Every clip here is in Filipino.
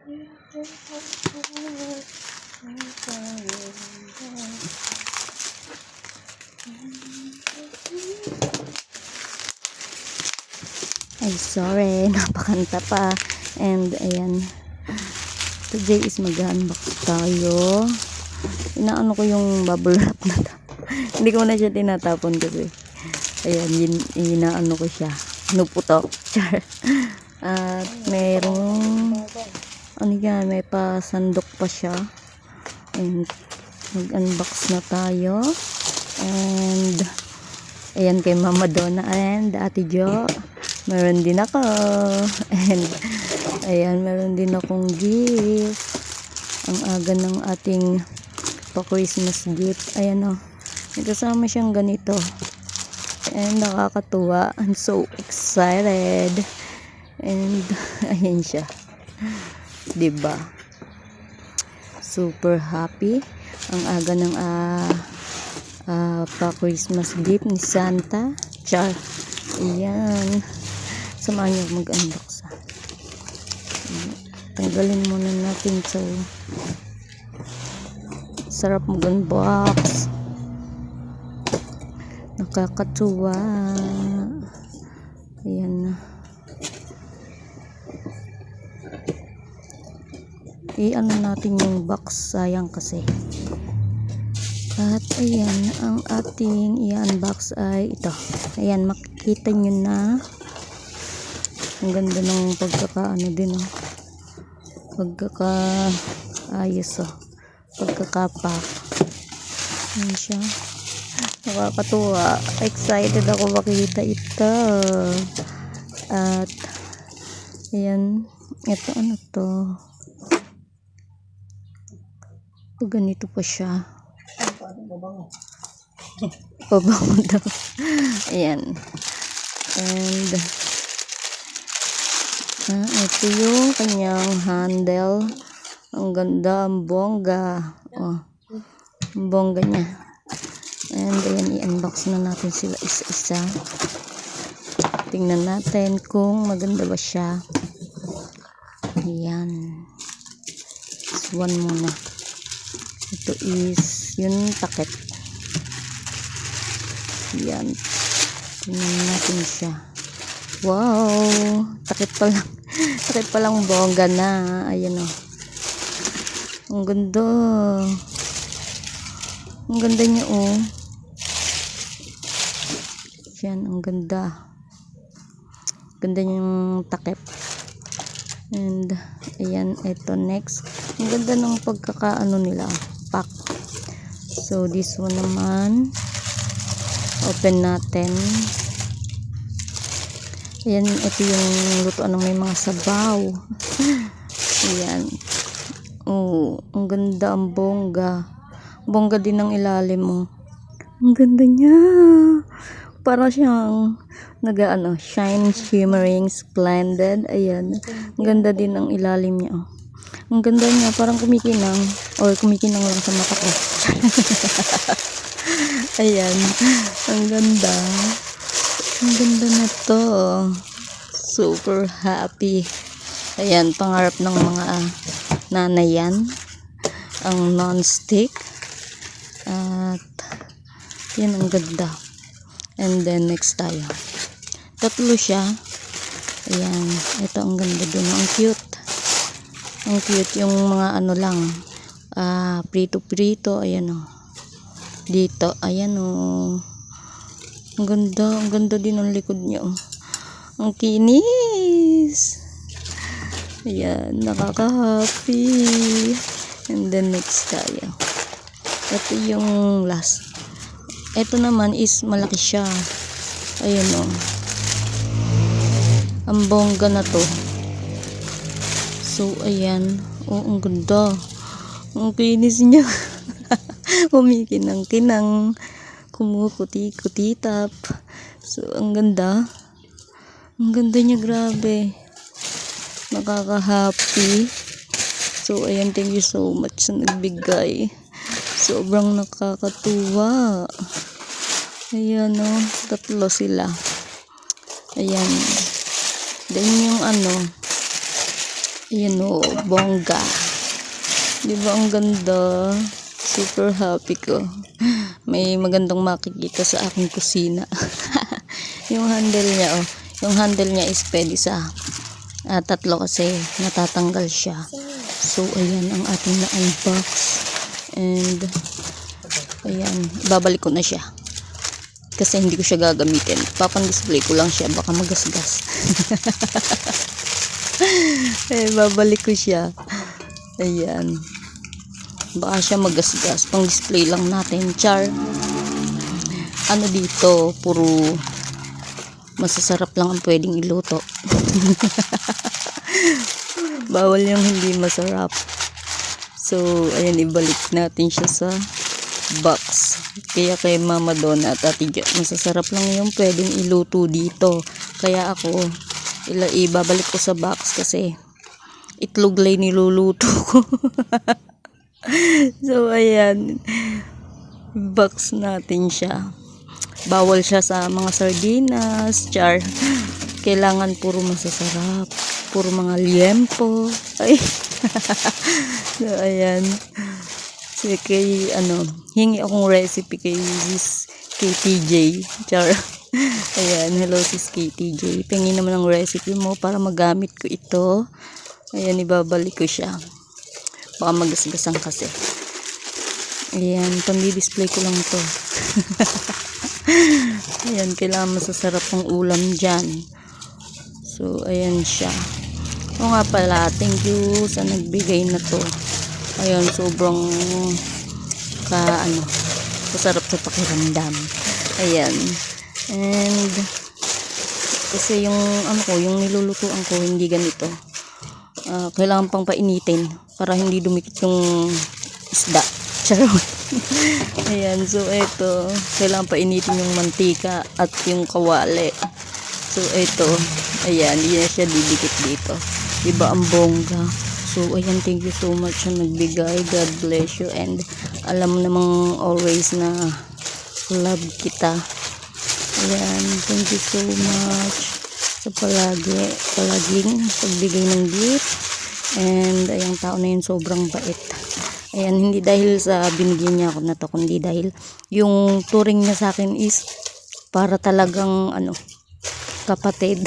Ay, sorry, napakanta pa. And ayan, today is mag-unbox tayo. Inaano ko yung bubble wrap na to. Hindi ko na siya tinatapon kasi ayan, inaano ko siya, nuputok. Char. At merong ano yan, may pasandok pa siya. And mag-unbox na tayo. And ayan, kay Mama Donna and Ate Jo, meron din ako. And ayan, meron din akong gift. Ang aga ng ating pa-Christmas gift. Ayan o, may kasama siyang ganito. And nakakatuwa. I'm so excited. And ayan siya, diba? Super happy. Ang aga ng pa-Christmas gift ni Santa. Char. Ayan. Samahan niyo mag-unbox. Tanggalin muna natin to. Sarap mag-unbox. Nakakatuwa. Ayan na. I-ano natin yung box, sayang kasi. At ayan, ang ating i-unbox ay ito. Ayan, makikita nyo na. Ang ganda ng pagkakaano din, oh. Pagkaka-ayos, oh. Pagkakapak. Ayan siya. Nakakatuwa. Excited ako makita ito. At ayan, ito ano to. Ganito pa siya. Pabango daw. Ayan. And ito yung kanyang handle. Ang ganda, ang bongga. Oh, ang bongga niya. And ayan, i-unbox na natin sila isa-isa. Tingnan natin kung maganda ba siya. Ayan. This one muna. Ito is yung takip. Yan. Tingnan natin siya. Wow! Takip pa lang. Takip pa lang bongga na. Ayan o. Ang ganda. Ang ganda niya o. Yan. Ang ganda. Ganda niyang takip. And ayan. Ito next. Ang ganda ng pagkakaano nila. Pack. So this one naman, open natin. Ayan, ito yung lutuan ng may mga sabaw. Ayan. Oh, ang ganda, ang bongga. Bongga din ang ilalim mo. Ang ganda niya. Para siyang nag-ano, shine, shimmering, splendid. Ayan. Ang ganda din ang ilalim niya. Oh. Ang ganda niya, parang kumikinang. O, kumikinang lang sa mata ko. Ayan. Ang ganda. Ang ganda na to. Super happy. Ayan, pangarap ng mga nanay yan. Ang non-stick. At, yan, ang ganda. And then, next tayo. Tatlo siya. Ayan. Ito, ang ganda din. Ang cute. Ang cute yung mga ano lang, prito-prito, ayan o. Dito, ayan o. Ang ganda din ang likod niya o. Ang kinis. Ayan, nakaka-happy. And then next tayo. Ito yung last. Ito naman is malaki siya. Ayan o. Ang bongga na to. So, ayan. Oh, ang ganda. Ang kinis niya. Kumikinang-kinang. Kumukuti-kutitap. So, ang ganda. Ang ganda niya, grabe. Nakaka-happy. So, ayan. Thank you so much sa nagbigay. Sobrang nakakatuwa. Ayan, oh. Tatlo sila. Ayan. Then, yung ano, Ayan o, bongga. Di ba ang ganda? Super happy ko. May magandang makikita sa aking kusina. Yung handle niya, oh. Yung handle niya is pwede sa tatlo kasi natatanggal siya. So, ayan ang ating na-unbox. And, ayan, babalik ko na siya. Kasi hindi ko siya gagamitin. Papang-display ko lang siya. Baka magasgas. Babalik ko siya. Ayan. Baka siya magasgas. Pang-display lang natin. Char. Ano dito? Puro masasarap lang ang pwedeng iluto. Bawal yung hindi masarap. So, ayan. Ibalik natin siya sa box. Kaya kay Mama Donna at Ate Jo, masasarap lang yung pwedeng iluto dito. Kaya ako, ibabalik ko sa box kasi itlog lay niluluto ko. So, ayan. Box natin siya. Bawal siya sa mga sardinas, char. Kailangan puro masasarap. Puro mga liempo. Ay. So, ayan. So, kay, hingi akong recipe kay KTJ. Char. Ayan, hello sis KTJ. Pingin naman ang recipe mo para magamit ko ito. Ayan, ibabalik ko siya. Baka magasgasan kasi. Ayan, pang-display ko lang to. Ayan, kailangan masasarap ang ulam dyan. So, ayan siya. O nga pala, thank you sa nagbigay na to. Ayan, sobrang masarap sa pakiramdam. Ayan. And, kasi yung, yung nilulutuan ko, hindi ganito. Kailangan pang painitin para hindi dumikit yung isda. Charot. Ayan, so ito, kailangan painitin yung mantika at yung kawali. So ito, ayan, hindi na siya didikit dito. Diba ang bongga? So ayan, thank you so much sa nagbigay. God bless you, and alam mo namang always na love kita. Ayan, thank you so much sa palaging pagbigay ng gift. And ayang tao na yun sobrang bait. Ayan, hindi dahil sa binigyan niya ako na to, kundi dahil yung turing niya sa akin is para talagang kapatid.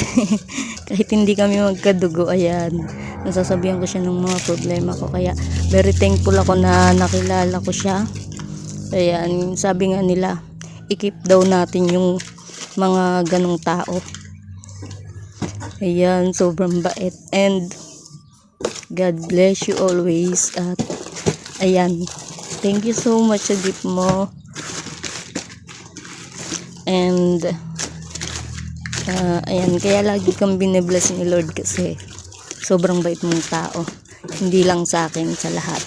Kahit hindi kami magkadugo, ayan, nasasabihan ko siya ng mga problema ko. Kaya very thankful ako na nakilala ko siya. Ayan, sabi nga nila, i-keep daw natin yung mga ganong tao. Ayan, sobrang bait. And God bless you always. At ayan, thank you so much sa gift mo. And ayan, kaya lagi kang binibless ni Lord kasi sobrang bait mong tao. Hindi lang sa akin, sa lahat.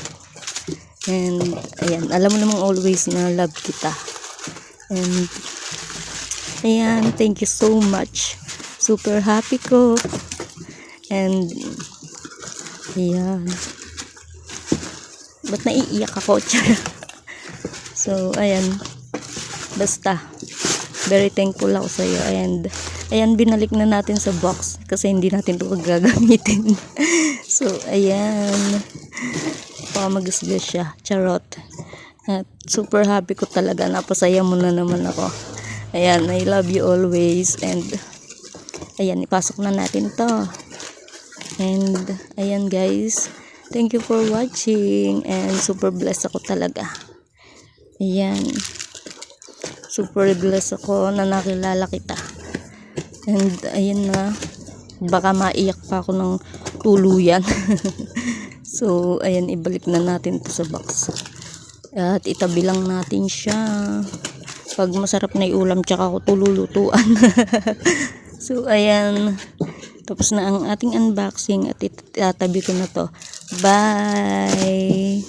And ayan, alam mo namang always na love kita. And ayan, thank you so much. Super happy ko. And ayan, ba't naiiyak ako? So ayan, basta very thankful ako sa iyo. And ayan, binalik na natin sa box kasi hindi natin ito gagamitin. So ayan, magasgas siya. Charot. At super happy ko talaga. Napasaya mo na naman ako. Ayan, I love you always. And ayan, ipasok na natin to. And ayan guys, thank you for watching. And super blessed ako talaga. Ayan, super blessed ako na nakilala kita. And ayan na, baka maiyak pa ako ng tuluyan. So ayan, ibalik na natin to sa box. At itabi lang natin siya. Pag masarap na ulam, tsaka ako tululutuan. So ayan, tapos na ang ating unboxing at itatabi ko na to. Bye!